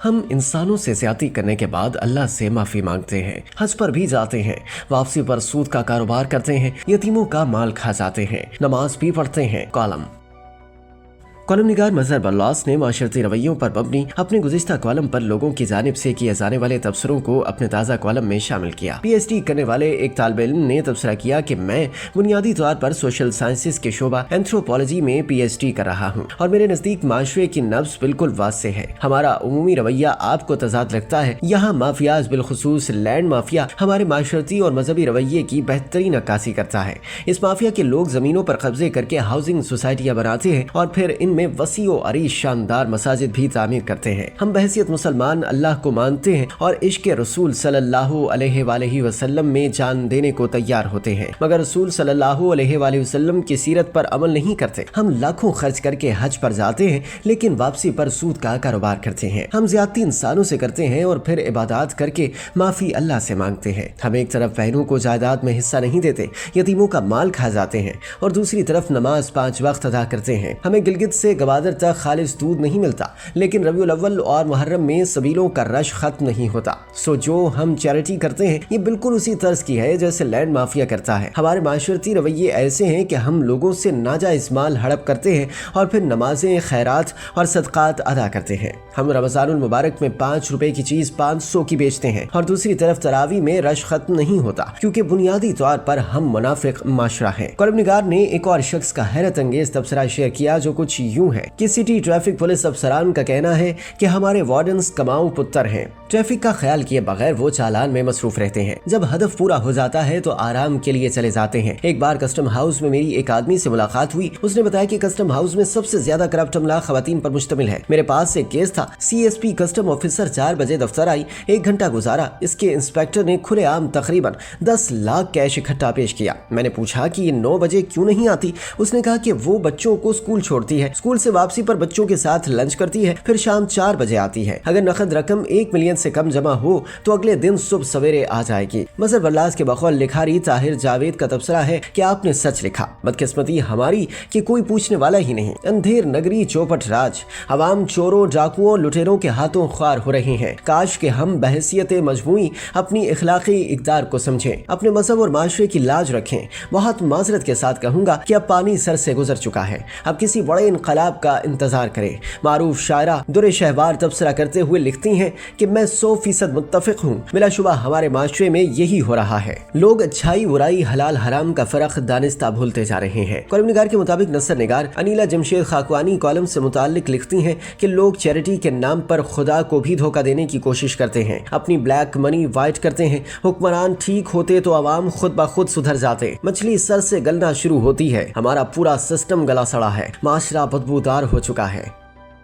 ہم انسانوں سے زیادتی کرنے کے بعد اللہ سے معافی مانگتے ہیں، حج پر بھی جاتے ہیں، واپسی پر سود کا کاروبار کرتے ہیں، یتیموں کا مال کھا جاتے ہیں، نماز بھی پڑھتے ہیں۔ کالم نگار مظہر بلواس نے معاشرتی رویوں پر مبنی اپنے گزشتہ کالم پر لوگوں کی جانب سے کیے جانے والے تبصروں کو اپنے تازہ کالم میں شامل کیا۔ پی ایچ ڈی کرنے والے ایک طالب علم نے تبصرہ کیا کہ میں بنیادی طور پر سوشل سائنسز کے شعبہ اینتھروپولوجی میں پی ایچ ڈی کر رہا ہوں اور میرے نزدیک معاشرے کی نبض بالکل واضح ہے۔ ہمارا عمومی رویہ آپ کو تضاد لگتا ہے۔ یہاں مافیاز بالخصوص لینڈ مافیا ہمارے معاشرتی اور مذہبی رویے کی بہترین عکاسی کرتا ہے۔ اس مافیا کے لوگ زمینوں پر قبضے کر کے ہاؤسنگ سوسائٹیاں بناتے ہیں اور پھر ان میں وسیع و عریض شاندار مساجد بھی تعمیر کرتے ہیں۔ ہم بحیثیت مسلمان اللہ کو مانتے ہیں اور عشق رسول صلی اللہ علیہ وآلہ وسلم میں جان دینے کو تیار ہوتے ہیں، مگر رسول صلی اللہ علیہ وآلہ وسلم کی سیرت پر عمل نہیں کرتے۔ ہم لاکھوں خرچ کر کے حج پر جاتے ہیں لیکن واپسی پر سود کا کاروبار کرتے ہیں۔ ہم زیادتی انسانوں سے کرتے ہیں اور پھر عبادات کر کے معافی اللہ سے مانگتے ہیں۔ ہم ایک طرف بہنوں کو جائیداد میں حصہ نہیں دیتے، یتیموں کا مال کھا جاتے ہیں اور دوسری طرف نماز 5 وقت ادا کرتے ہیں۔ ہمیں گلگت سے گوادر تک خالص دودھ نہیں ملتا لیکن ربیع الاول اور محرم میں سبیلوں کا رش ختم نہیں ہوتا۔ سو جو ہم چیریٹی کرتے ہیں یہ بالکل اسی طرز کی ہے جیسے لینڈ مافیا کرتا ہے۔ ہمارے معاشرتی رویے ایسے ہیں کہ ہم لوگوں سے ناجائز مال ہڑپ کرتے ہیں اور پھر نمازیں، خیرات اور صدقات ادا کرتے ہیں۔ ہم رمضان المبارک میں 5 روپے کی چیز 500 کی بیچتے ہیں اور دوسری طرف تراویح میں رش ختم نہیں ہوتا کیونکہ بنیادی طور پر ہم منافق معاشرہ ہیں۔ کالم نگار نے ایک اور شخص کا حیرت انگیز تبصرہ شیئر کیا جو کچھ یوں ہے کہ سٹی ٹریفک پولیس افسران کا کہنا ہے کہ ہمارے وارڈنز کماؤ پتر ہیں، ٹریفک کا خیال کیے بغیر وہ چالان میں مصروف رہتے ہیں، جب ہدف پورا ہو جاتا ہے تو آرام کے لیے چلے جاتے ہیں۔ ایک بار کسٹم ہاؤس میں میری ایک آدمی سے ملاقات ہوئی، اس نے بتایا کہ کسٹم ہاؤس میں سب سے زیادہ کرپٹ عملہ خواتین پر مشتمل ہے۔ میرے پاس ایک کیس تھا، C S P custom officer 4 بجے دفتر آئی، 1 گھنٹہ گزارا، اس کے انسپیکٹر نے کھلے عام تقریباً 10 لاکھ کیش اکٹھا پیش کیا۔ میں نے پوچھا کہ یہ 9 بجے کیوں نہیں آتی؟ اس نے کہا کہ وہ بچوں کو اسکول چھوڑتی ہے، اسکول سے واپسی پر بچوں کے ساتھ لنچ کرتی ہے، پھر شام 4 بجے آتی ہے۔ اگر نقد رقم 1 ملین سے کم جمع ہو تو اگلے دن صبح سویرے آ جائے گی۔ مظہر بلواس کے بقول لکھاری طاہر جاوید کا تبصرہ ہے کہ آپ نے سچ لکھا، بدقسمتی ہماری کہ کوئی پوچھنے والا ہی نہیں۔ اندھیر نگری چوپٹ راج، عوام چوروں، ڈاکوؤں، لٹیروں کے ہاتھوں خوار ہو رہے ہیں۔ کاش کہ ہم بحیثیت مجموعی اپنی اخلاقی اقدار کو سمجھیں، اپنے مذہب اور معاشرے کی لاج رکھیں۔ بہت معذرت کے ساتھ کہوں گا کہ اب پانی سر سے گزر چکا ہے، اب کسی بڑے انقلاب کا انتظار کریں۔ معروف شاعرہ در شہوار تبصرہ کرتے ہوئے لکھتی ہیں کہ میں 100% متفق ہوں، بلا شبہ ہمارے معاشرے میں یہی ہو رہا ہے۔ لوگ اچھائی برائی حلال حرام کا فرق دانستہ بھولتے جا رہے ہیں۔ کالم نگار کے مطابق نثر نگار انیلا جمشید خاکوانی کالم سے متعلق لکھتی ہیں کہ لوگ چیریٹی کے نام پر خدا کو بھی دھوکہ دینے کی کوشش کرتے ہیں، اپنی بلیک منی وائٹ کرتے ہیں۔ حکمران ٹھیک ہوتے تو عوام خود بخود سدھر جاتے، مچھلی سر سے گلنا شروع ہوتی ہے۔ ہمارا پورا سسٹم گلا سڑا ہے، معاشرہ بدبودار ہو چکا ہے۔